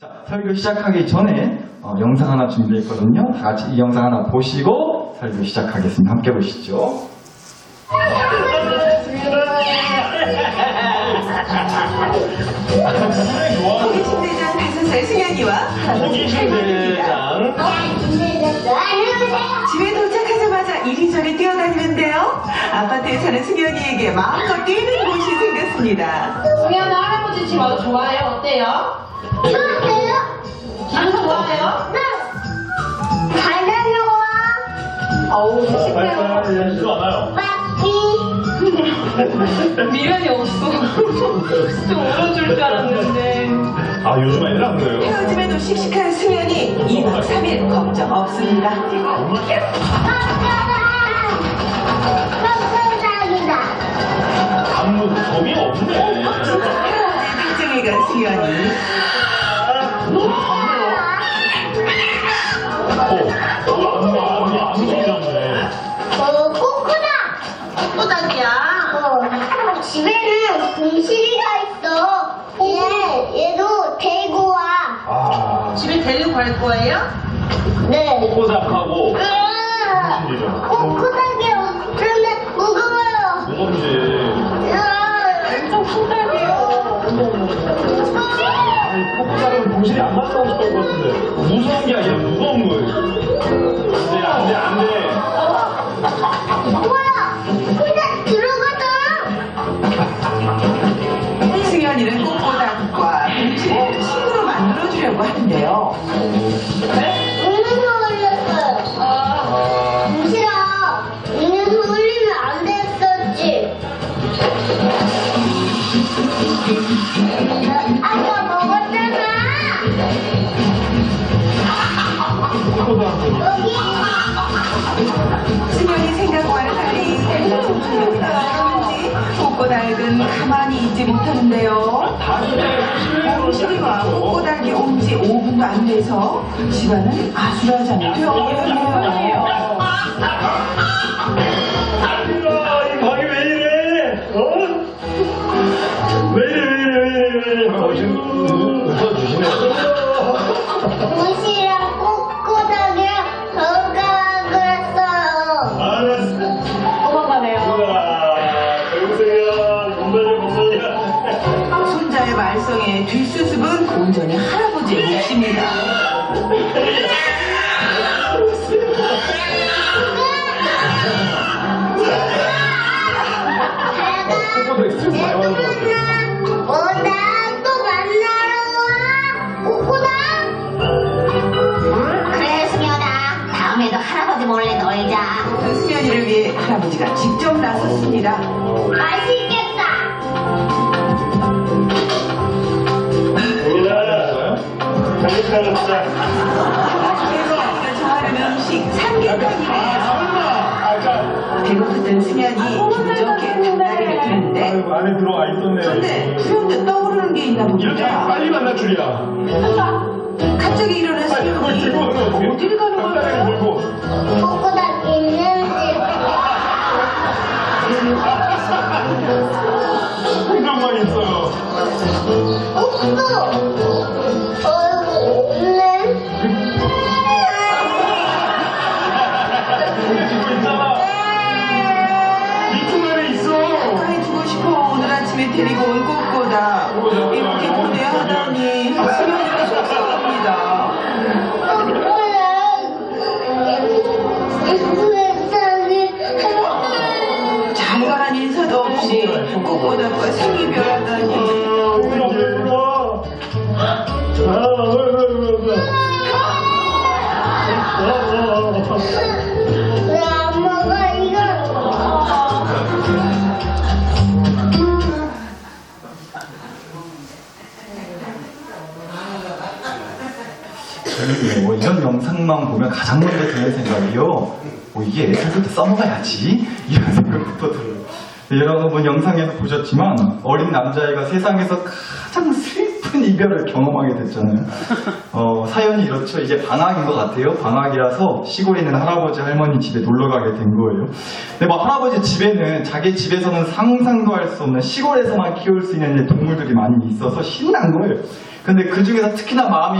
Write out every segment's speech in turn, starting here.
자, 설교 시작하기 전에 영상 하나 준비했거든요. 다 같이 이 영상 하나 보시고 설교 시작하겠습니다. 함께 보시죠. 호기심 대장 5살 승현이와 할아버지 할머니입니다. 집에 도착하자마자 이리저리 뛰어다니는데요. 아파트에 사는 승현이에게 마음껏 뛰는 곳이 생겼습니다. 승현아 할아버지 집 와도 좋아해요? 어때요? 기분 좋아해요? 어우 식대요. 미련이 없어. 좀 울어줄 줄 알았는데. 아, 요즘 애들 안 그래요? 헤어짐에도 씩씩한 승현이 2박 3일 걱정 없습니다. 아무 겁이 없네. 할아버지 땡땡이 간 승현이 안 믿었네. 집에는 공실이가 있어. 얘도 데리고 와. 아, 집에 데리고 갈 거예요? 네. 꼬꼬닥하고 코코닥이 없으면 무거워요. 무겁지. 엄청 신기해요. 아니, 꼬꼬닥은 공실이 안 맞다고 싶을 것 같은데. 무서운 게 아니라 무거운 거예요. 안 돼. 뭐야? 혼자 들어가자. 승현이는 꼬꼬닥과 공치를 친구로 만들어주려고 하는데요. 음료수 올렸어요. 공실아, 음료수 올리면 안 됐었지. 아까 먹었잖아. 여기. 승현이 생각과는 달리 달라진 기억이 나는지 꼬꼬닥은 가만히 있지 못하는데요. 공실이와 꼬꼬닥이 온 지 5분도 안 돼서 집안은 아수라장이 되어버렸네요. 이 방이 왜 이래? 왜 이래? 지금 웃어주시네요. 공실이랑 꼬꼬닥이랑 결각을 했어요. 알았어. 도망가네요. 여보세요. 건배야. 손자의 말썽에 뒷수습은 온전히 할아버지의 몫입니다. 꼬꼬닥 스트레스 많이 받는 것 같아요. 나 또 만나러 와? 꼬꼬닥? 그래, 승현아. 다음에도 할아버지 몰래 놀자. 그 승현이를 위해 할아버지가 직접 나섰습니다. 맛있겠다. 잘못 살았다. 승현이가 좋아하는 음식 삼계탕이에요. 배고프던 승현이 기적에 닭다리를 드는데 아이고, 안에 들어와 있었네. 그런데 수염도 떠오르는 게 있나 이렇게 봅니다. 빨리 만날 줄이야. 갑자기 일어난 아니, 그걸 승현이 들고 오면 어떡해? 어디를 가는 닭다리를 거예요? 들고. 꼬꼬닥 있는 풍경만 있어요. 집. 없어. 없네. 우리 집에 있잖아. 이쪽 안에 있어. 해주고 싶어. 오늘 아침에 데리고 온 꼬꼬다. 이렇게 보내야 하다니 승현이가 속상합니다. 잘 가란 인사도 없이 꼬꼬닥과 생이별하다니. 왜 안 먹어 이거? 저는 이런 영상만 보면 가장 먼저 드는 생각이요. 이게 애들부터 써먹어야지. 이런 생각부터 들어요. 여러분 영상에도 보셨지만 어린 남자아이가 세상에서 가장 슬픈 이별을 경험하게 됐잖아요. 사연이 이렇죠. 이제 방학인 것 같아요. 방학이라서 시골에 있는 할아버지 할머니 집에 놀러 가게 된 거예요. 근데 뭐 할아버지 집에는 자기 집에서는 상상도 할 수 없는 시골에서만 키울 수 있는 동물들이 많이 있어서 신난 거예요. 근데 그 중에서 특히나 마음이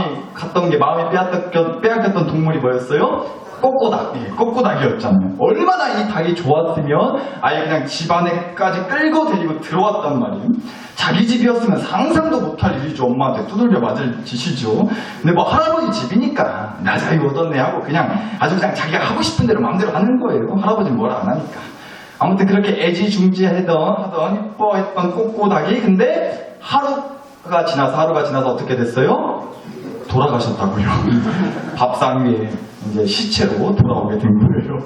빼앗겼던 동물이 뭐였어요? 꼬꼬닭이었잖아요. 얼마나 이 닭이 좋았으면 아예 그냥 집 안에까지 끌고 데리고 들어왔단 말이에요. 자기 집이었으면 상상도 못할 일이죠. 엄마한테 두들겨 맞을 짓이죠. 근데 뭐 할아버지 집이니까 나 자유 얻었네 하고 그냥 아주 그냥 자기가 하고 싶은 대로 마음대로 하는 거예요. 할아버지는 뭘 안 하니까. 아무튼 그렇게 애지중지하던 예뻐했던 꼬꼬닭이 근데 하루가 지나서 어떻게 됐어요? 돌아가셨다고요. 밥상 위에 이제 시체로 돌아오게 된 거예요.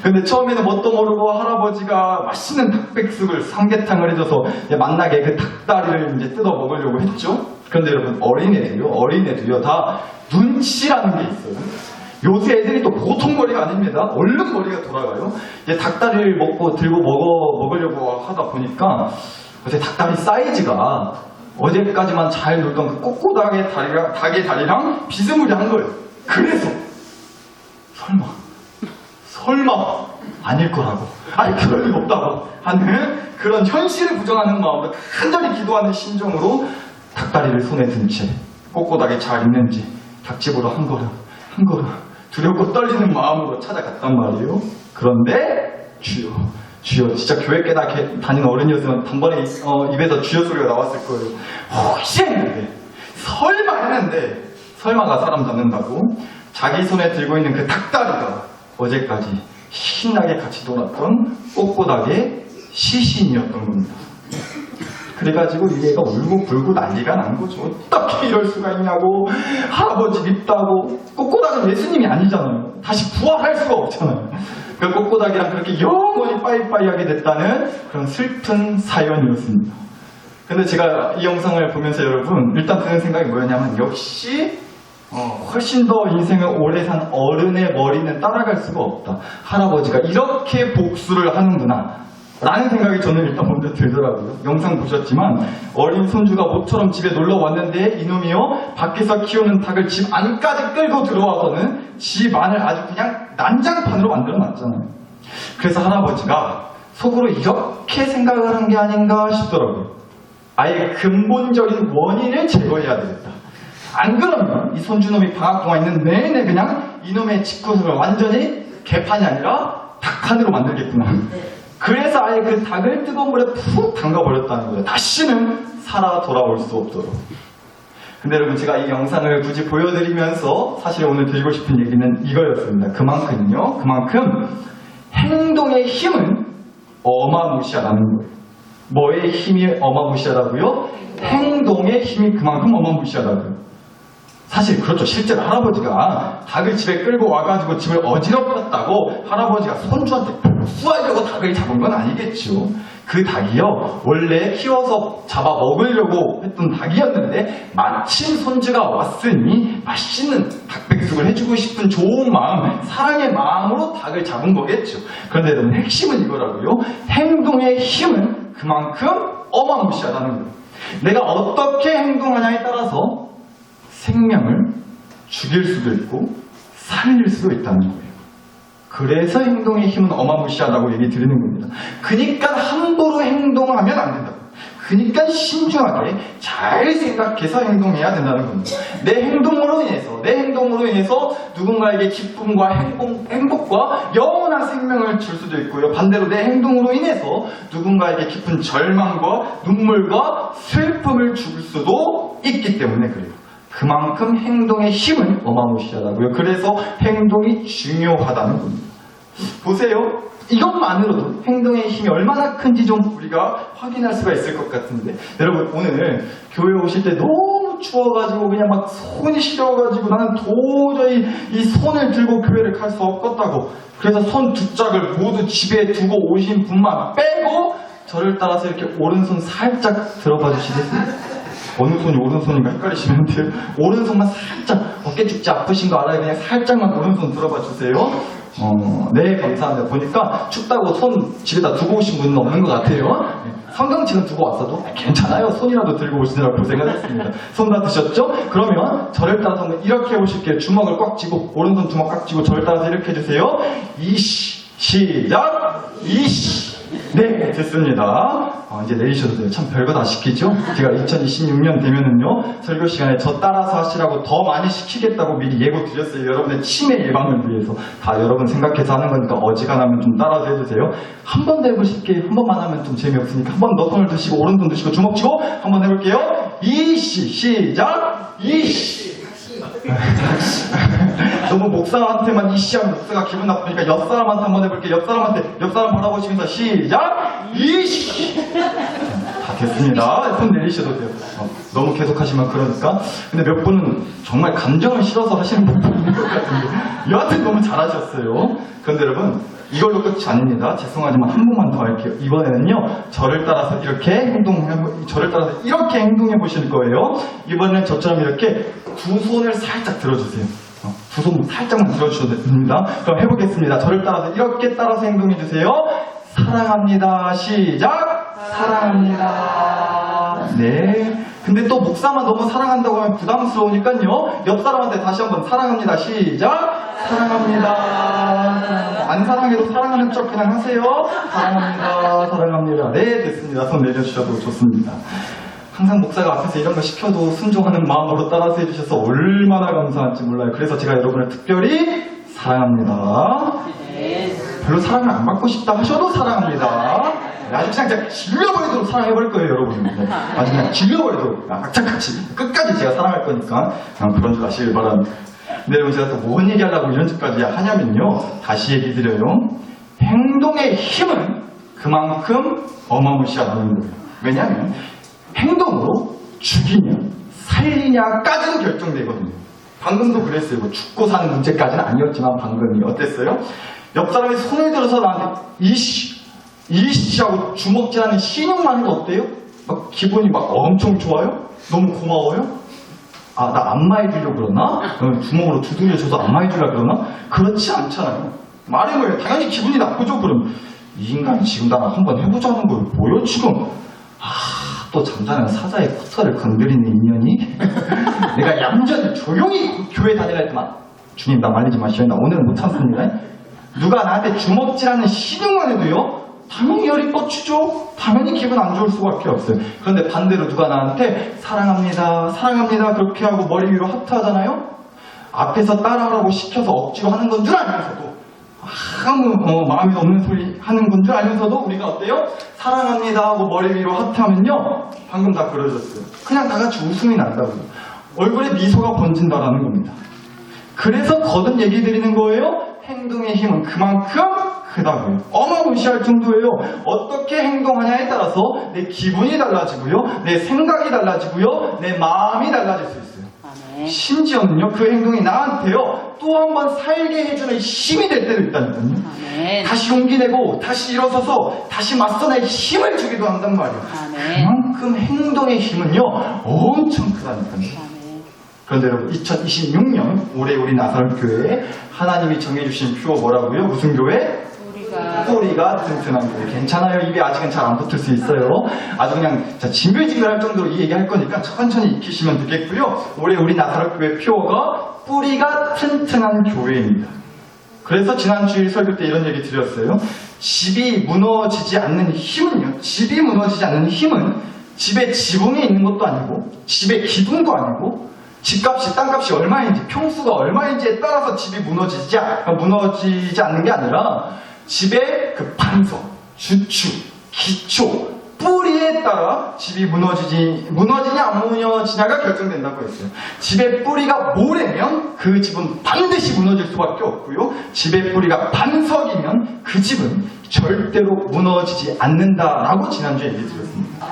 근데 처음에는 뭣도 모르고 할아버지가 맛있는 닭백숙을 삼계탕을 해줘서 만나게 그 닭다리를 이제 뜯어 먹으려고 했죠. 그런데 여러분 어린애들이요 다 눈치라는 게 있어요. 요새 애들이 또 보통 머리가 아닙니다. 얼른 머리가 돌아가요. 이제 닭다리를 들고 먹으려고 하다 보니까 어제 닭다리 사이즈가 어제까지만 잘 놀던 그 꼬꼬닭의 다리랑 비스무리한 거예요. 그래서 설마 아닐 거라고, 아니 그럴 리 없다고 하는 그런 현실을 부정하는 마음으로 간절히 기도하는 심정으로 닭다리를 손에 든 채 꼬꼬닭이 잘 있는지 닭집으로 한 걸음 두렵고 떨리는 마음으로 찾아갔단 말이에요. 그런데 주여 진짜 교회 꽤나 다니는 어른이었으면 단번에 입에서 주여 소리가 나왔을 거예요. 혹시 했는데 설마가 사람 잡는다고 자기 손에 들고 있는 그 닭다리가 어제까지 신나게 같이 놀았던 꼬꼬닭의 시신이었던 겁니다. 그래가지고 이 애가 울고 불고 난리가 난 거죠. 어떻게 이럴 수가 있냐고, 할아버지 밉다고. 꼬꼬닭은 예수님이 아니잖아요. 다시 부활할 수가 없잖아요. 그 꼬꼬닭이랑 그렇게 영원히 빠이빠이하게 됐다는 그런 슬픈 사연이었습니다. 근데 제가 이 영상을 보면서 여러분 일단 드는 생각이 뭐였냐면 역시 훨씬 더 인생을 오래 산 어른의 머리는 따라갈 수가 없다. 할아버지가 이렇게 복수를 하는구나 라는 생각이 저는 일단 먼저 들더라고요. 영상 보셨지만 어린 손주가 모처럼 집에 놀러 왔는데 이놈이요 밖에서 키우는 닭을 집 안까지 끌고 들어와서는 집 안을 아주 그냥 난장판으로 만들어 놨잖아요. 그래서 할아버지가 속으로 이렇게 생각을 한 게 아닌가 싶더라고요. 아예 근본적인 원인을 제거해야 되겠다. 안 그러면 이 손주놈이 방학 동안 있는 내내 그냥 이놈의 집구석을 완전히 개판이 아니라 닭판으로 만들겠구나. 그래서 아예 그 닭을 뜨거운 물에 푹 담가버렸다는 거예요. 다시는 살아 돌아올 수 없도록. 근데 여러분 제가 이 영상을 굳이 보여드리면서 사실 오늘 드리고 싶은 얘기는 이거였습니다. 그만큼 행동의 힘은 어마무시하다는 거예요. 뭐의 힘이 어마무시하다고요? 행동의 힘이 그만큼 어마무시하다고요. 사실 그렇죠. 실제로 할아버지가 닭을 집에 끌고 와가지고 집을 어지럽혔다고 할아버지가 손주한테 복수하려고 닭을 잡은 건 아니겠죠. 그 닭이요 원래 키워서 잡아 먹으려고 했던 닭이었는데 마침 손주가 왔으니 맛있는 닭백숙을 해주고 싶은 좋은 마음, 사랑의 마음으로 닭을 잡은 거겠죠. 그런데 여러분 핵심은 이거라고요. 행동의 힘은 그만큼 어마무시하다는 거예요. 내가 어떻게 행동하냐에 따라서 생명을 죽일 수도 있고 살릴 수도 있다는 거예요. 그래서 행동의 힘은 어마무시하다고 얘기 드리는 겁니다. 그러니까 함부로 행동하면 안 된다고. 그러니까 신중하게 잘 생각해서 행동해야 된다는 겁니다. 내 행동으로 인해서 누군가에게 기쁨과 행복과 영원한 생명을 줄 수도 있고요. 반대로 내 행동으로 인해서 누군가에게 깊은 절망과 눈물과 슬픔을 줄 수도 있기 때문에 그래요. 그만큼 행동의 힘은 어마무시하다고요. 그래서 행동이 중요하다는 겁니다. 보세요. 이것만으로도 행동의 힘이 얼마나 큰지 좀 우리가 확인할 수가 있을 것 같은데 여러분 오늘 교회 오실 때 너무 추워가지고 그냥 막 손이 시려가지고 나는 도저히 이 손을 들고 교회를 갈 수 없겠다고 그래서 손 두 짝을 모두 집에 두고 오신 분만 빼고 저를 따라서 이렇게 오른손 살짝 들어봐 주시겠어요? 어느 손이 오른손인가 헷갈리시면 돼요. 오른손만 살짝 어깨 축지 아프신 거 알아요? 그냥 살짝만 오른손 들어봐 주세요. 네, 감사합니다. 보니까 춥다고 손 집에다 두고 오신 분은 없는 것 같아요. 성경책은 두고 왔어도 괜찮아요. 손이라도 들고 오시느라 고생하셨습니다. 손 다 드셨죠? 그러면 저를 따라서 한번 이렇게 해보실게요. 주먹을 꽉 쥐고, 오른손 주먹 꽉 쥐고 저를 따라서 이렇게 해주세요. 시작! 네, 됐습니다. 이제 내리셔도 돼요. 참 별거 다 시키죠? 제가 2026년 되면은요, 설교 시간에 저 따라서 하시라고 더 많이 시키겠다고 미리 예고 드렸어요. 여러분의 치매 예방을 위해서. 다 여러분 생각해서 하는 거니까 어지간하면 좀 따라서 해주세요. 한 번 더 해보실게요. 한 번만 하면 좀 재미없으니까. 한 번 더 손을 드시고, 오른손 드시고, 주먹 쥐고, 한 번 해볼게요. 시작! 너무 목사한테만 이씨하면 목사가 기분 나쁘니까 옆 사람한테 한번 해볼게요. 옆 사람 바라보시면서 시작! 다 됐습니다. 손 내리셔도 돼요. 너무 계속하시면 그러니까. 근데 몇 분은 정말 감정을 실어서 하시는 분도 있는 것 같은데 여하튼 너무 잘하셨어요. 그런데 여러분 이걸로 끝이 아닙니다. 죄송하지만 한 번만 더 할게요. 이번에는요 저를 따라서 이렇게 행동해 보실 거예요. 이번에는 저처럼 이렇게 두 손을 살짝 들어주세요. 두 손 살짝만 들어주셔도 됩니다. 그럼 해보겠습니다. 저를 따라서 이렇게 따라서 행동해 주세요. 사랑합니다. 시작. 사랑합니다. 네. 근데 또 목사만 너무 사랑한다고 하면 부담스러우니까요. 옆 사람한테 다시 한번 사랑합니다. 시작. 사랑합니다. 안 사랑해도 사랑하는 척 그냥 하세요. 사랑합니다. 사랑합니다. 네, 됐습니다. 손 내려주셔도 좋습니다. 항상 목사가 앞에서 이런 거 시켜도 순종하는 마음으로 따라서 해주셔서 얼마나 감사한지 몰라요. 그래서 제가 여러분을 특별히 사랑합니다. 별로 사랑을 안 받고 싶다 하셔도 사랑합니다. 아주 그냥 제가 질려버리도록 사랑해버릴 거예요, 여러분. 아주 그냥 질려버리도록 악착같이 끝까지 제가 사랑할 거니까 그런 줄 아시길 바랍니다. 근데 여러분 제가 또 뭔 얘기하려고 이런 짓까지 하냐면요. 다시 얘기 드려요. 행동의 힘은 그만큼 어마무시하다는 거예요. 왜냐하면 행동으로 죽이냐 살리냐까지도 결정되거든요. 방금도 그랬어요. 뭐 죽고 사는 문제까지는 아니었지만 방금이 어땠어요? 옆 사람이 손을 들어서 나한테 이씨하고 주먹질하는 신용만 해도 어때요? 막 기분이 막 엄청 좋아요? 너무 고마워요? 아, 나 안마해주려고 그러나? 주먹으로 두들겨줘서 안마해주려고 그러나? 그렇지 않잖아요. 말이 뭐예요? 당연히 기분이 나쁘죠, 그럼. 이 인간이 지금 나랑 한번 해보자는 거예요. 뭐요, 지금? 또 잠자는 사자의 코털을 건드리는 인연이? 내가 얌전히 조용히 교회 다니라 했더만 주님 나 말리지 마시오. 나 오늘은 못 참습니다. 누가 나한테 주먹질하는 신용만 해도요 당연히 열이 뻗치죠. 당연히 기분 안 좋을 수밖에 없어요. 그런데 반대로 누가 나한테 사랑합니다 사랑합니다 그렇게 하고 머리 위로 하트 하잖아요. 앞에서 따라하라고 시켜서 억지로 하는 건 줄 알면서도 아무 마음이 없는 소리 하는 건 줄 알면서도 우리가 어때요? 사랑합니다 하고 머리 위로 하트하면요 방금 다 그려졌어요. 그냥 다 같이 웃음이 난다고요. 얼굴에 미소가 번진다라는 겁니다. 그래서 거듭 얘기 드리는 거예요. 행동의 힘은 그만큼 크다고요. 어마무시할 정도예요. 어떻게 행동하냐에 따라서 내 기분이 달라지고요, 내 생각이 달라지고요, 내 마음이 달라질 수 있어요. 심지어는요 그 행동이 나한테요 또 한 번 살게 해주는 힘이 될 때도 있다니까요. 다시 용기 내고 다시 일어서서 다시 맞서낼 힘을 주기도 한단 말이에요. 그만큼 행동의 힘은요 엄청 크다니까요. 그런데 여러분 2026년 올해 우리 나사렛교회에 하나님이 정해주신 표어 뭐라고요? 무슨 교회? 뿌리가 튼튼한 교회. 괜찮아요. 입에 아직은 잘 안 붙을 수 있어요. 아주 그냥 징글징글할 정도로 이 얘기할 거니까 천천히 익히시면 되겠고요. 올해 우리 나사렛교회 표어가 뿌리가 튼튼한 교회입니다. 그래서 지난 주일 설교 때 이런 얘기 드렸어요. 집이 무너지지 않는 힘은요. 집이 무너지지 않는 힘은 집에 지붕이 있는 것도 아니고 집에 기둥도 아니고 집값이 땅값이 얼마인지 평수가 얼마인지에 따라서 집이 무너지지 않는 게 아니라 집의 그 반석, 주축, 기초, 뿌리에 따라 집이 무너지냐 안 무너지냐가 결정된다고 했어요. 집의 뿌리가 모래면 그 집은 반드시 무너질 수밖에 없고요. 집의 뿌리가 반석이면 그 집은 절대로 무너지지 않는다라고 지난주에 얘기 드렸습니다.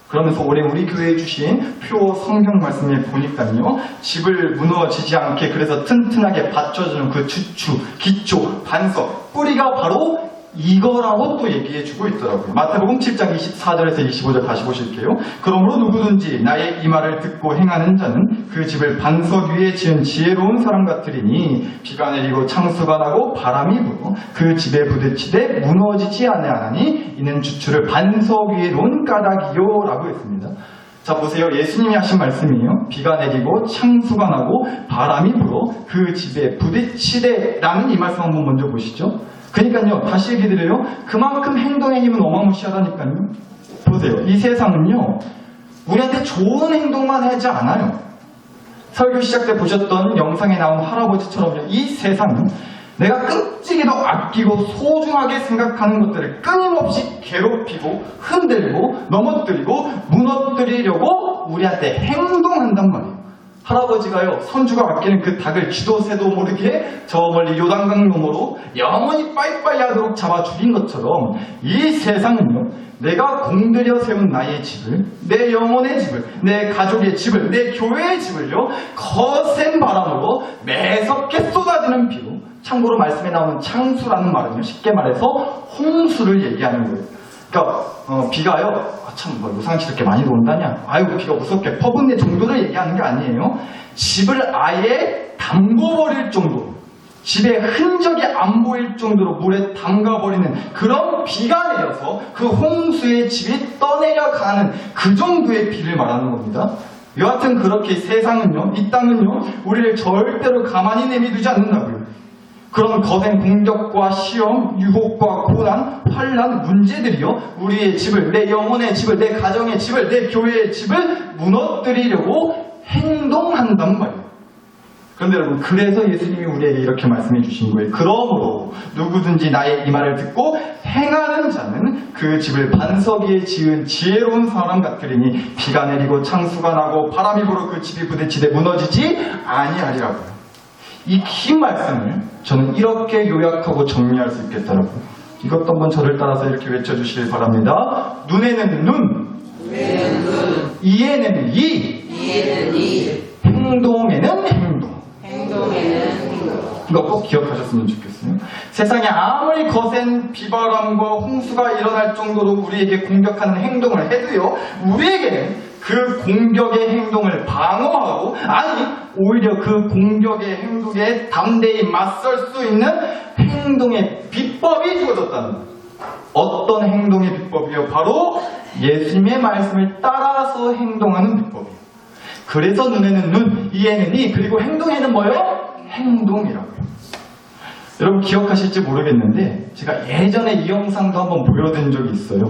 그러면서 올해 우리 교회에 주신 표 성경 말씀에 보니까요. 집을 무너지지 않게 그래서 튼튼하게 받쳐주는 그 주축, 기초, 반석, 뿌리가 바로 이거라고 또 얘기해주고 있더라고요. 마태복음 7장 24절에서 25절 다시 보실게요. 그러므로 누구든지 나의 이 말을 듣고 행하는 자는 그 집을 반석 위에 지은 지혜로운 사람 같으리니 비가 내리고 창수가 나고 바람이 불어 그 집에 부딪히되 무너지지 아니하나니 이는 주추를 반석 위에 놓은 까닭이요 라고 했습니다. 자 보세요. 예수님이 하신 말씀이에요. 비가 내리고 창수가 나고 바람이 불어 그 집에 부딪히되 라는 이 말씀 한번 먼저 보시죠. 그러니까요, 다시 얘기 드려요. 그만큼 행동의 힘은 어마무시하다니까요. 보세요. 이 세상은요, 우리한테 좋은 행동만 하지 않아요. 설교 시작 때 보셨던 영상에 나온 할아버지처럼요, 이 세상은 내가 끔찍이도 아끼고 소중하게 생각하는 것들을 끊임없이 괴롭히고 흔들고 넘어뜨리고 무너뜨리려고 우리한테 행동한단 말이에요. 할아버지가요, 손주가 아끼는 그 닭을 쥐도 새도 모르게 저 멀리 요단강 너머로 영원히 빠이빠이 하도록 잡아 죽인 것처럼 이 세상은요, 내가 공들여 세운 나의 집을, 내 영혼의 집을, 내 가족의 집을, 내 교회의 집을요, 거센 바람으로 매섭게 쏟아지는 비로, 참고로 말씀에 나오는 창수라는 말은요, 쉽게 말해서 홍수를 얘기하는 거예요. 그러니까 비가요, 참 뭐 요상치 이렇게 많이 온다냐, 아이고 비가 무섭게 퍼붓네 정도를 얘기하는 게 아니에요. 집을 아예 담궈버릴 정도로, 집에 흔적이 안 보일 정도로 물에 담가버리는 그런 비가 내려서 그 홍수의 집이 떠내려가는 그 정도의 비를 말하는 겁니다. 여하튼 그렇게 세상은요, 이 땅은요, 우리를 절대로 가만히 내비두지 않는다고요. 그런 거센 공격과 시험, 유혹과 고난, 환난, 문제들이요, 우리의 집을, 내 영혼의 집을, 내 가정의 집을, 내 교회의 집을 무너뜨리려고 행동한단 말이에요. 그런데 여러분, 그래서 예수님이 우리에게 이렇게 말씀해 주신 거예요. 그러므로 누구든지 나의 이 말을 듣고 행하는 자는 그 집을 반석 위에 지은 지혜로운 사람 같으리니 비가 내리고 창수가 나고 바람이 불어 그 집이 부딪히되 무너지지 아니하리라고요. 이 긴 말씀을 저는 이렇게 요약하고 정리할 수 있겠더라고요. 이것도 한번 저를 따라서 이렇게 외쳐주시길 바랍니다. 눈에는 눈, 이에는 이, 행동에는 행동. 이거 꼭 기억하셨으면 좋겠어요. 세상에 아무리 거센 비바람과 홍수가 일어날 정도로 우리에게 공격하는 행동을 해도요, 우리에게는 그 공격의 행동을 방어하고, 아니 오히려 그 공격의 행동에 담대히 맞설 수 있는 행동의 비법이 주어졌다는 거예요. 어떤 행동의 비법이요? 바로 예수님의 말씀을 따라서 행동하는 비법이에요. 그래서 눈에는 눈, 이에는 이, 그리고 행동에는 뭐예요? 행동이라고요. 여러분 기억하실지 모르겠는데 제가 예전에 이 영상도 한번 보여드린 적이 있어요.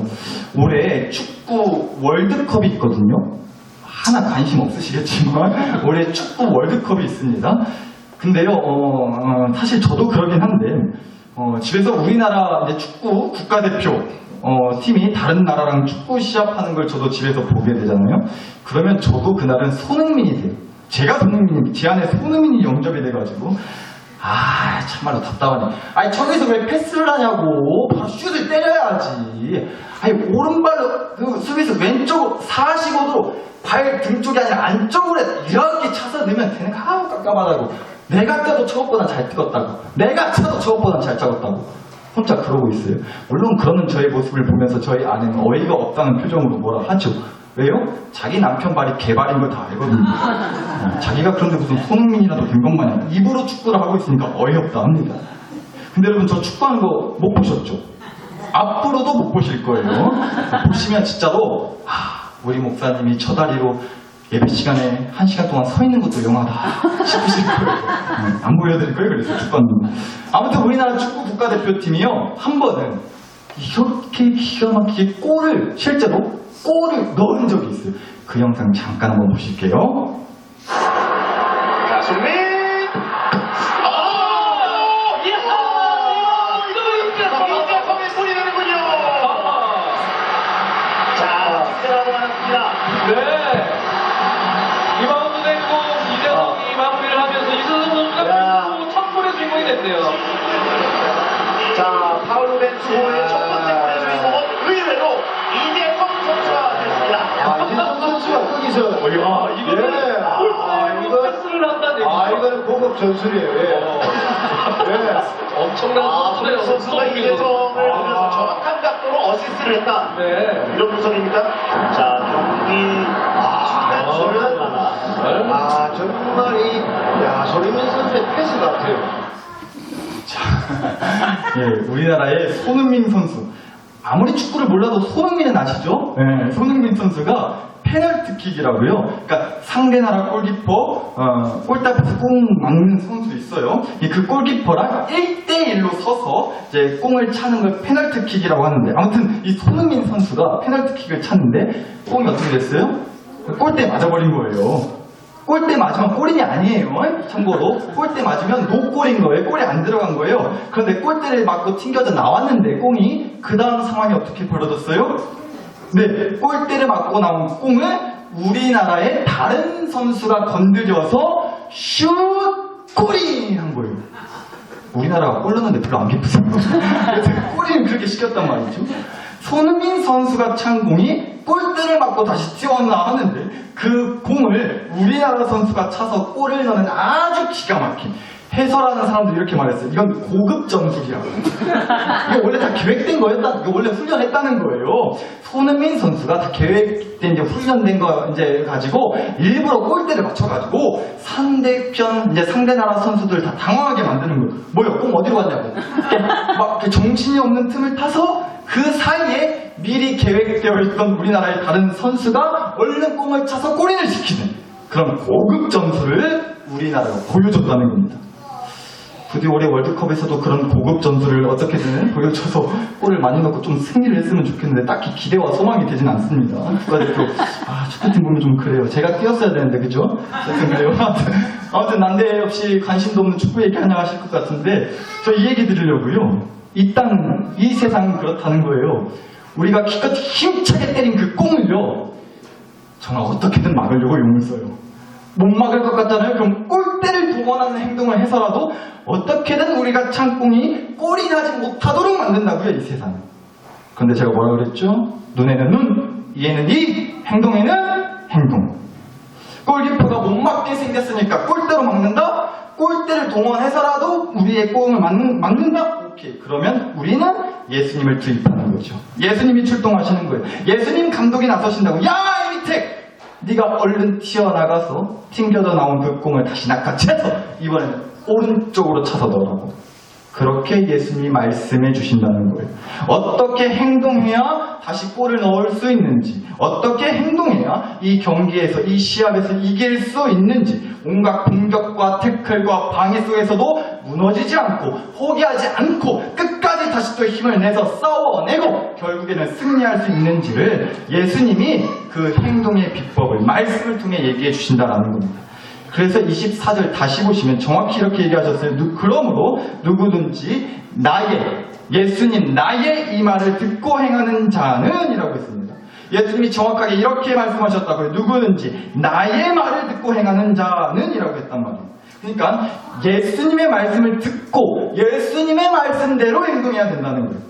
올해 축구 월드컵이 있거든요. 하나 관심 없으시겠지만 올해 축구 월드컵이 있습니다. 근데요, 사실 저도 그러긴 한데 집에서 우리나라 이제 축구 국가대표 팀이 다른 나라랑 축구 시합하는 걸 저도 집에서 보게 되잖아요. 그러면 저도 그날은 손흥민이 돼요. 제가 손흥민이, 제 안에 손흥민이 영접이 돼가지고 참말로 답답하네. 아니 저기서 왜 패스를 하냐고. 바로 슛을 때려야지. 아니 오른발로 그 수비수 왼쪽으로 45도로 발 등 쪽이 아니라 안쪽으로 이렇게 차서 넣으면 되는 거. 깝깝하다고. 내가 차도 저것보다 잘 찍었다고. 내가 차도 저것보다 잘 찍었다고. 혼자 그러고 있어요. 물론 그러는 저의 모습을 보면서 저희 아내는 어이가 없다는 표정으로 뭐라 하죠. 왜요? 자기 남편 발이 개발인 걸 다 알거든요. 자기가 그런데 무슨 손흥민이라도 된 것마냥 입으로 축구를 하고 있으니까 어이없다 합니다. 근데 여러분 저 축구하는 거 못 보셨죠? 앞으로도 못 보실 거예요. 보시면 진짜로 우리 목사님이 저 다리로 예배 시간에 1시간 동안 서 있는 것도 영화다 싶으실 거예요. 안 보여드릴 거예요. 그래서 축구하는 거. 아무튼 우리나라 축구 국가대표팀이요, 한 번은 이렇게 기가 막히게 실제로 골을 넣은 적이 있어요. 그 영상 잠깐 한번 보실게요. 자, 손흥민! 이제 소리 내는군요! 자, 스테라고 하였습니다. 네. 리바운드 됐고 이재성이 마무리를 하면서 이재성 선수가 첫 골의 주인공이 됐네요. 자, 파울로 된 수호의 첫 번째 골의 주인공은 의외로 이재성 선수가 됐습니다. 이재성 선수가 여기서 야, 이거는 예. 골프로 패스를 한다는 얘기죠. 이거는 고급 전술이에요. 예. 엄청난 선수네요. 선수가 이재성을 보면서 정확한 각도로 어시스트를 했다. 네. 이런 분석입니다. 자, 경기 중간수는 정말 손흥민 선수의 패스 같아요. 예, 우리나라의 손흥민 선수. 아무리 축구를 몰라도 손흥민은 아시죠? 예, 손흥민 선수가 페널티킥이라고요. 그러니까 상대 나라 골키퍼 골대 앞에서 공 막는 선수 있어요. 그 골키퍼랑 1대1로 서서 이제 공을 차는 걸 페널티킥이라고 하는데, 아무튼 이 손흥민 선수가 페널티킥을 찼는데 공이 어떻게 됐어요? 골대에 맞아버린 거예요. 골대 맞으면 골인이 아니에요. 참고로 골대 맞으면 노골인 거예요. 골이 안 들어간 거예요. 그런데 골대를 맞고 튕겨져 나왔는데 공이 그 다음 상황이 어떻게 벌어졌어요? 네, 골대를 맞고 나온 공을 우리나라의 다른 선수가 건드려서 슛! 골이! 한 거예요. 우리나라가 골 넣는데 별로 안 기쁘세요. 그래서 골이는 그렇게 시켰단 말이죠. 손흥민 선수가 찬 공이 골대를 맞고 다시 튀어나왔는데 그 공을 우리나라 선수가 차서 골을 넣는 아주 기가 막힌, 해설하는 사람도 이렇게 말했어요. 이건 고급 전술이라고. 이거 원래 다 계획된 거였다. 이거 원래 훈련했다는 거예요. 손흥민 선수가 다 계획된 이제 훈련된 거 이제 가지고 일부러 골대를 맞춰가지고 상대편 이제 상대 나라 선수들 다 당황하게 만드는 거예요. 뭐야, 공 어디로 갔냐고. 막 이렇게 정신이 없는 틈을 타서 그 사이에 미리 계획되어 있던 우리나라의 다른 선수가 얼른 공을 차서 골인을 시키는 그런 고급 전술을 우리나라가 보여줬다는 겁니다. 부디 올해 월드컵에서도 그런 고급 전술을 어떻게든 보여줘서 골을 많이 넣고 좀 승리를 했으면 좋겠는데 딱히 기대와 소망이 되진 않습니다. 국가대표 축구팀 보면 좀 그래요. 제가 뛰었어야 되는데, 그죠? 어쨌든 그래요. 아무튼 난데없이 관심도 없는 축구 얘기하냐 하실 것 같은데 저 이 얘기 드리려고요. 이 땅, 이 세상은 그렇다는 거예요. 우리가 기껏 힘차게 때린 그 공을요, 정말 어떻게든 막으려고 용을 써요. 못 막을 것 같잖아요. 그럼 골대를 동원하는 행동을 해서라도 어떻게든 우리가 찬 공이 골이 나지 못하도록 만든다고요, 이 세상. 그런데 제가 뭐라 그랬죠? 눈에는 눈, 이에는 이, 행동에는 행동. 골키퍼가 못 막게 생겼으니까 골대로 막는다? 골대를 동원해서라도 우리의 공을 막는다? 오케이. 그러면 우리는 예수님을 투입하는 거죠. 예수님이 출동하시는 거예요. 예수님 감독이 나서신다고. 야, 이미택! 네가 얼른 튀어나가서 튕겨져 나온 그 공을 다시 낚아채서 이번에는 오른쪽으로 차서 넣으라고. 그렇게 예수님이 말씀해 주신다는 거예요. 어떻게 행동해야 다시 골을 넣을 수 있는지, 어떻게 행동해야 이 경기에서, 이 시합에서 이길 수 있는지, 온갖 공격과 태클과 방해 속에서도 무너지지 않고 포기하지 않고 끝까지 다시 또 힘을 내서 싸워내고 결국에는 승리할 수 있는지를 예수님이 그 행동의 비법을 말씀을 통해 얘기해 주신다라는 겁니다. 그래서 24절 다시 보시면 정확히 이렇게 얘기하셨어요. 그러므로 누구든지 예수님 나의 이 말을 듣고 행하는 자는 이라고 했습니다. 예수님이 정확하게 이렇게 말씀하셨다고요. 누구든지 나의 말을 듣고 행하는 자는 이라고 했단 말이에요. 그러니까 예수님의 말씀을 듣고 예수님의 말씀대로 행동해야 된다는 거예요.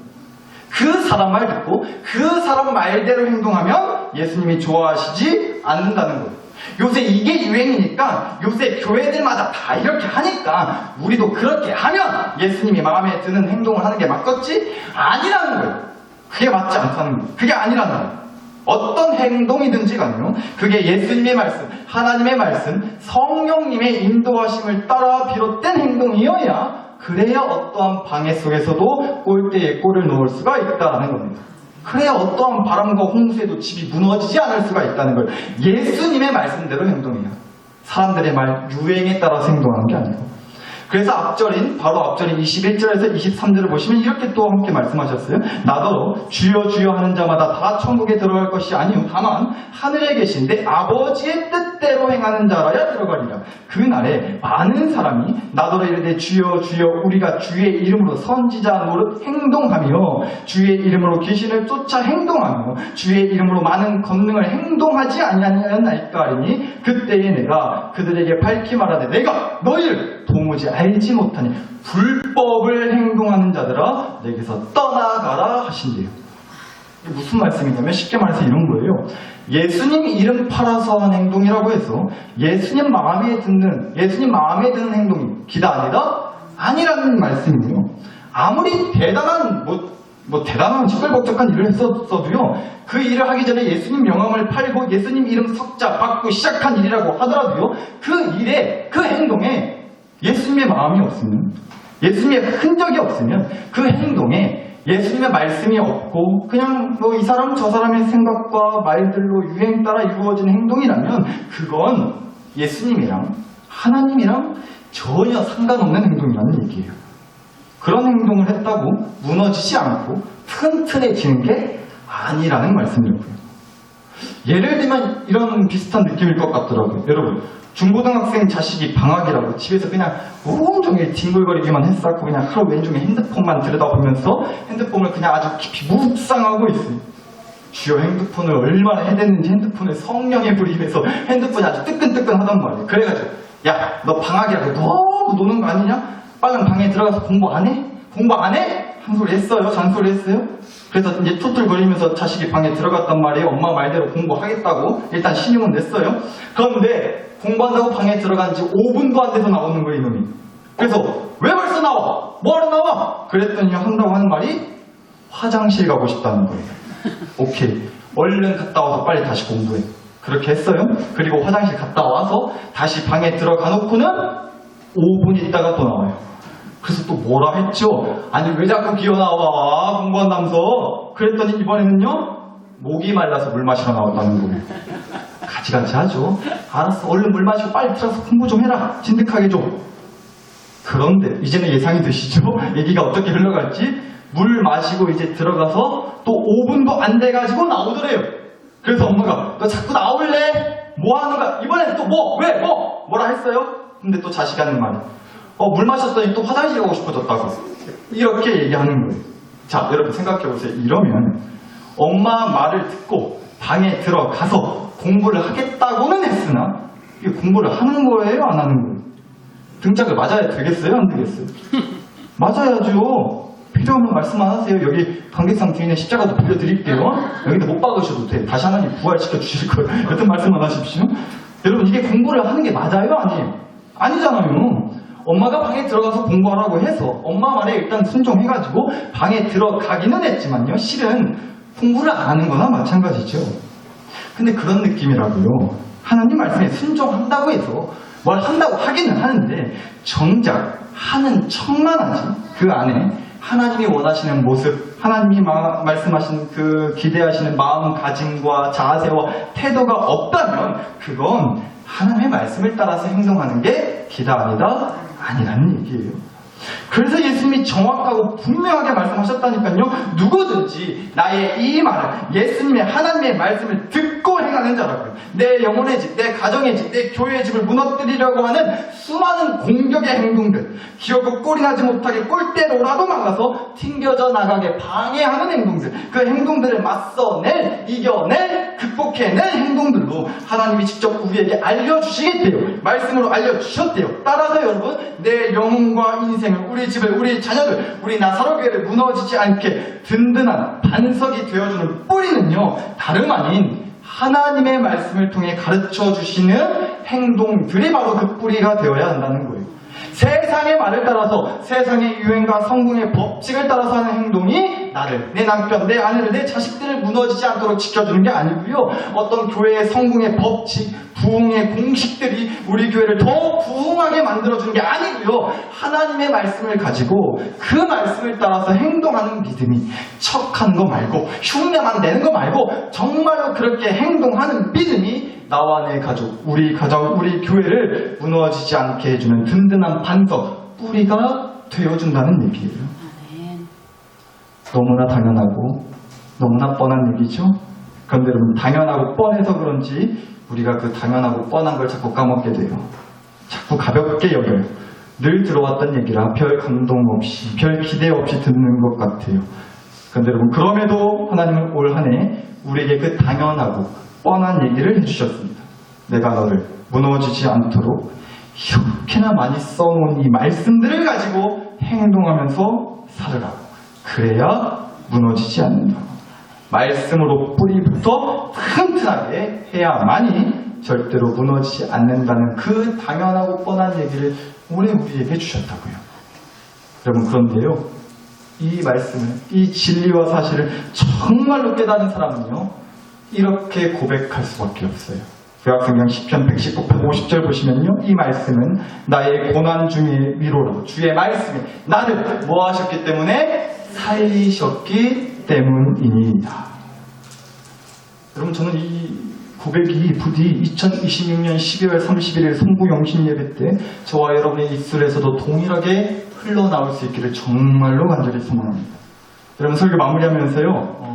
그 사람 말 듣고 그 사람 말대로 행동하면 예수님이 좋아하시지 않는다는 거예요. 요새 이게 유행이니까 요새 교회들마다 다 이렇게 하니까 우리도 그렇게 하면 예수님이 마음에 드는 행동을 하는 게 맞겠지? 아니라는 거예요. 그게 맞지 않다는 거예요. 그게 아니라는 거예요. 어떤 행동이든지 간요, 그게 예수님의 말씀, 하나님의 말씀, 성령님의 인도하심을 따라 비롯된 행동이어야 그래야 어떠한 방해 속에서도 골대에 골을 넣을 수가 있다는 겁니다. 그래야 어떠한 바람과 홍수에도 집이 무너지지 않을 수가 있다는 걸 예수님의 말씀대로 행동해요. 사람들의 말, 유행에 따라서 행동하는 게 아니고. 그래서 바로 앞절인 21절에서 23절을 보시면 이렇게 또 함께 말씀하셨어요. 나더러 주여 주여 하는 자마다 다 천국에 들어갈 것이 아니요 다만 하늘에 계신 내 아버지의 뜻대로 행하는 자라야 들어가리라. 그날에 많은 사람이 나더러 이르되 주여 주여 우리가 주의 이름으로 선지자 노릇 행동하며 주의 이름으로 귀신을 쫓아 행동하며 주의 이름으로 많은 권능을 행동하지 아니하였나이까 하리니 그때에 내가 그들에게 밝히 말하되 내가 너희를 도무지 알지 못하니 불법을 행동하는 자들아 내게서 떠나가라 하신대요. 이게 무슨 말씀이냐면 쉽게 말해서 이런 거예요. 예수님 이름 팔아서 한 행동이라고 해서 예수님 마음에 드는 행동이 기다 아니다? 아니라는 말씀이에요. 아무리 대단한 대단한 시끌벅적한 일을 했었어도요, 그 일을 하기 전에 예수님 명함을 팔고 예수님 이름 석자 받고 시작한 일이라고 하더라도요, 그 일에, 그 행동에 예수님의 마음이 없으면, 예수님의 흔적이 없으면 그 행동에 예수님의 말씀이 없고 그냥 이 사람 저 사람의 생각과 말들로 유행 따라 이루어진 행동이라면 그건 예수님이랑 하나님이랑 전혀 상관없는 행동이라는 얘기예요. 그런 행동을 했다고 무너지지 않고 튼튼해지는 게 아니라는 말씀이고요. 예를 들면 이런 비슷한 느낌일 것 같더라고요. 여러분, 중고등학생 자식이 방학이라고 집에서 그냥 온종일 뒹굴거리기만 했었고 그냥 하루 왼중에 핸드폰만 들여다보면서 핸드폰을 그냥 아주 깊이 묵상하고 있어요. 주요 핸드폰을 얼마나 해댔는지 핸드폰에 성령에 불입해서 핸드폰이 아주 뜨끈뜨끈하단 말이에요. 그래가지고 야, 너 방학이라고 너무 노는 거 아니냐? 빨리 방에 들어가서 공부 안 해? 공부 안 해? 한 소리 했어요? 잔소리 했어요? 그래서 이제 툴툴거리면서 자식이 방에 들어갔단 말이에요. 엄마 말대로 공부하겠다고 일단 신용은 냈어요. 그런데 공부한다고 방에 들어간 지 5분도 안 돼서 나오는 거예요, 이놈이. 그래서 왜 벌써 나와? 뭐하러 나와? 그랬더니 한다고 하는 말이 화장실 가고 싶다는 거예요. 오케이, 얼른 갔다 와서 빨리 다시 공부해. 그렇게 했어요. 그리고 화장실 갔다 와서 다시 방에 들어가 놓고는 5분 있다가 또 나와요. 그래서 또 뭐라 했죠? 아니 왜 자꾸 기어나와 공부한다면서. 그랬더니 이번에는요, 목이 말라서 물 마시러 나왔다는 거예요. 가지가지 하죠. 알았어, 얼른 물 마시고 빨리 들어가서 공부 좀 해라, 진득하게 좀. 그런데 이제는 예상이 되시죠? 얘기가 어떻게 흘러갈지. 물 마시고 이제 들어가서 또 5분도 안 돼가지고 나오더래요. 그래서 엄마가 너 자꾸 나올래? 뭐 하는 거야? 이번엔 또 뭐? 왜? 뭐라 했어요? 근데 또 자식이 하는 말이 물 마셨더니 또 화장실 가고 싶어졌다고. 이렇게 얘기하는 거예요. 자, 여러분 생각해보세요. 이러면 엄마 말을 듣고 방에 들어가서 공부를 하겠다고는 했으나 이게 공부를 하는 거예요? 안 하는 거예요? 등짝을 맞아야 되겠어요? 안 되겠어요? 맞아야죠. 필요하면 말씀만 하세요. 여기 관객상 뒤에 십자가도 빌려드릴게요. 여기도 못 박으셔도 돼. 다시 하나님 부활시켜 주실 거예요. 여튼 말씀만 하십시오. 여러분, 이게 공부를 하는 게 맞아요? 아니에요? 아니잖아요. 엄마가 방에 들어가서 공부하라고 해서 엄마 말에 일단 순종해가지고 방에 들어가기는 했지만요, 실은 공부를 안 하는 거나 마찬가지죠. 근데 그런 느낌이라고요. 하나님 말씀에 순종한다고 해서 뭘 한다고 하기는 하는데 정작 하는 척만 하지 그 안에 하나님이 원하시는 모습, 하나님이 말씀하시는 그 기대하시는 마음가짐과 자세와 태도가 없다면 그건 하나님의 말씀을 따라서 행동하는 게 기다 아니다? 아니라는 얘기예요. 그래서 예수님이 정확하고 분명하게 말씀하셨다니까요. 누구든지 나의 이 말을, 예수님의 하나님의 말씀을 듣고 행하는 자라고요. 내 영혼의 집, 내 가정의 집, 내 교회의 집을 무너뜨리려고 하는 수많은 공격의 행동들, 기어고 꼴이 나지 못하게 꼴대로라도 막아서 튕겨져 나가게 방해하는 행동들, 그 행동들을 맞서낼, 이겨낼, 극복해낼 행동들로 하나님이 직접 우리에게 알려주시겠대요. 말씀으로 알려주셨대요. 따라서 여러분, 내 영혼과 인생을, 우리 집을, 우리 자녀들, 우리 나사로교회를 무너지지 않게 든든한 반석이 되어주는 뿌리는요, 다름 아닌 하나님의 말씀을 통해 가르쳐 주시는 행동들이 바로 그 뿌리가 되어야 한다는 거예요. 세상의 말을 따라서, 세상의 유행과 성공의 법칙을 따라서 하는 행동이 나를, 내 남편, 내 아내를, 내 자식들을 무너지지 않도록 지켜주는 게 아니고요. 어떤 교회의 성공의 법칙, 부흥의 공식들이 우리 교회를 더 부흥하게 만들어주는 게 아니고요. 하나님의 말씀을 가지고 그 말씀을 따라서 행동하는 믿음이, 척한 거 말고 흉내만 내는 거 말고 정말로 그렇게 행동하는 믿음이 나와 내 가족, 우리 가정, 우리 교회를 무너지지 않게 해주는 든든한 반석, 뿌리가 되어준다는 얘기예요. 너무나 당연하고 너무나 뻔한 얘기죠. 그런데 여러분, 당연하고 뻔해서 그런지 우리가 그 당연하고 뻔한 걸 자꾸 까먹게 돼요. 자꾸 가볍게 여겨요. 늘 들어왔던 얘기라 별 감동 없이, 별 기대 없이 듣는 것 같아요. 그런데 여러분, 그럼에도 하나님은 올 한 해 우리에게 그 당연하고 뻔한 얘기를 해주셨습니다. 내가 너를 무너지지 않도록 이렇게나 많이 써놓은 이 말씀들을 가지고 행동하면서 살으라고. 그래야 무너지지 않는다고. 말씀으로 뿌리부터 튼튼하게 해야만이 절대로 무너지지 않는다는 그 당연하고 뻔한 얘기를 오늘 우리에게 주셨다고요. 여러분, 그런데요, 이 말씀을, 이 진리와 사실을 정말로 깨닫는 사람은요, 이렇게 고백할 수밖에 없어요. 구약성경 10편 119편 50절 보시면요, 이 말씀은 나의 고난 중의 위로라. 주의 말씀이 나를 뭐 하셨기 때문에? 살리셨기 때문이니이다. 여러분, 저는 이 고백이 부디 2026년 12월 31일 성부영신 예배 때 저와 여러분의 입술에서도 동일하게 흘러나올 수 있기를 정말로 간절히 소망합니다. 여러분, 설교 마무리하면서요,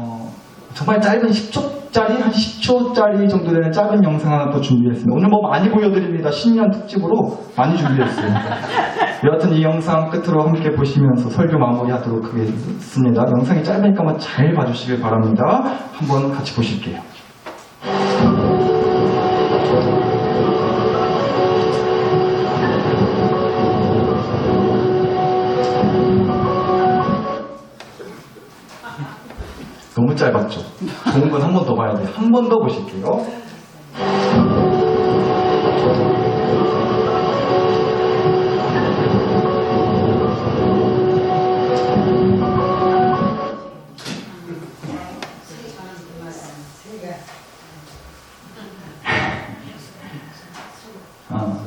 정말 짧은 10초짜리, 한 10초짜리 정도 되는 짧은 영상 하나 또 준비했습니다. 오늘 뭐 많이 보여드립니다. 신년 특집으로 많이 준비했어요. 여하튼 이 영상 끝으로 함께 보시면서 설교 마무리하도록 하겠습니다. 영상이 짧으니까 한번 잘 봐주시길 바랍니다. 한번 같이 보실게요. 너무 짧았죠? 좋은 건 한 번 더 봐야 돼요. 한 번 더 보실게요.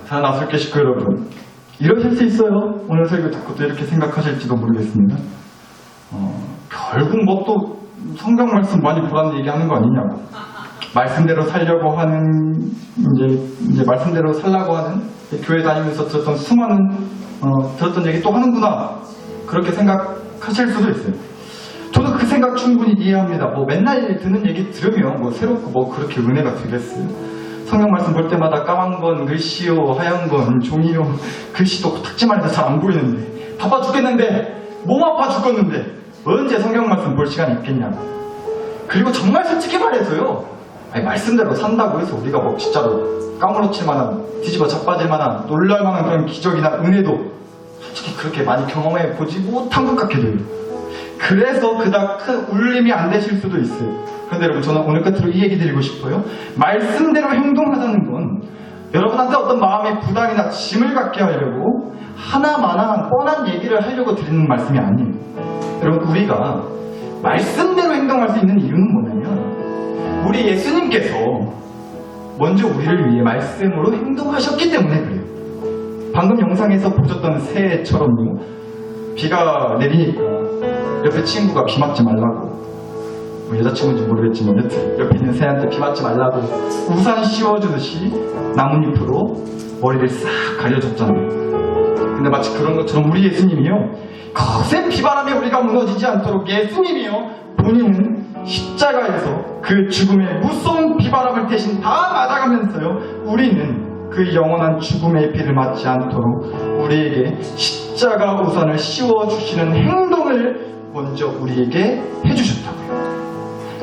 살아나술게 식구 여러분, 이러실 수 있어요. 오늘 설교 듣고 또 이렇게 생각하실지도 모르겠습니다. 결국 뭐 또 성경 말씀 많이 보라는 얘기 하는 거 아니냐고. 말씀대로 살려고 하는, 이제 말씀대로 살라고 하는, 교회 다니면서 들었던 수많은, 들었던 얘기 또 하는구나. 그렇게 생각하실 수도 있어요. 저도 그 생각 충분히 이해합니다. 뭐 맨날 듣는 얘기 들으면 뭐 새롭고 뭐 그렇게 은혜가 되겠어요. 성경 말씀 볼 때마다 까만 건 글씨요, 하얀 건 종이요, 글씨도 탁지만 해도 잘 안 보이는데, 바빠 죽겠는데, 몸 아파 죽겠는데, 언제 성경 말씀 볼 시간이 있겠냐고. 그리고 정말 솔직히 말해서요, 말씀대로 산다고 해서 우리가 뭐 진짜로 까무러칠 만한, 뒤집어 자빠질 만한, 놀랄 만한 그런 기적이나 은혜도 솔직히 그렇게 많이 경험해 보지 못한 것 같게 돼요. 그래서 그닥 큰 울림이 안 되실 수도 있어요. 그런데 여러분, 저는 오늘 끝으로 이 얘기 드리고 싶어요. 말씀대로 행동하자는 건 여러분한테 어떤 마음의 부담이나 짐을 갖게 하려고 하나마나한 뻔한 얘기를 하려고 드리는 말씀이 아니에요. 여러분, 우리가 말씀대로 행동할 수 있는 이유는 뭐냐면 우리 예수님께서 먼저 우리를 위해 말씀으로 행동하셨기 때문에 그래요. 방금 영상에서 보셨던 새처럼요, 비가 내리니까 옆에 친구가 비 맞지 말라고, 뭐 여자친구인지 모르겠지만 여튼 옆에 있는 새한테 비 맞지 말라고 우산 씌워주듯이 나뭇잎으로 머리를 싹 가려줬잖아요. 근데 마치 그런 것처럼 우리 예수님이요, 거센 비바람에 우리가 무너지지 않도록 예수님이요, 본인은 십자가에서 그 죽음의 무서운 비바람을 대신 다 맞아가면서요, 우리는 그 영원한 죽음의 비를 맞지 않도록 우리에게 십자가 우산을 씌워주시는 행동을 먼저 우리에게 해주셨다고요.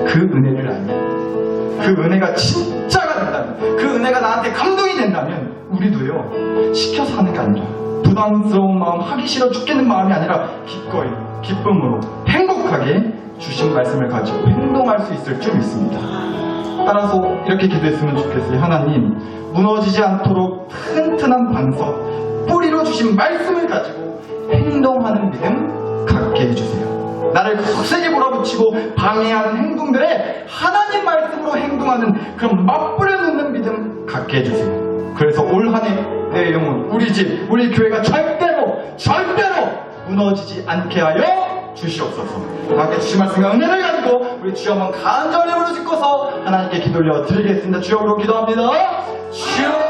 그 은혜를 알면, 그 은혜가 진짜가 된다면, 그 은혜가 나한테 감동이 된다면 우리도요, 시켜서 하는 게 아니라 부담스러운 마음, 하기 싫어 죽겠는 마음이 아니라 기꺼이, 기쁨으로, 행복하게 주신 말씀을 가지고 행동할 수 있을 줄 믿습니다. 따라서 이렇게 기도했으면 좋겠어요. 하나님, 무너지지 않도록 튼튼한 반석, 뿌리로 주신 말씀을 가지고 행동하는 믿음 갖게 해주세요. 나를 거세게 몰아붙이고 방해하는 행동들에 하나님 말씀으로 행동하는 그런 맞불려 놓는 믿음 갖게 해주세요. 그래서 올 한 해 내 영혼, 우리 집, 우리 교회가 절대로 무너지지 않게 하여 주시옵소서. 함께 주신 말씀과 은혜를 가지고 우리 주여 한번 간절히 부르짖고서 하나님께 기도 올려 드리겠습니다. 주여, 기도합니다. 주여.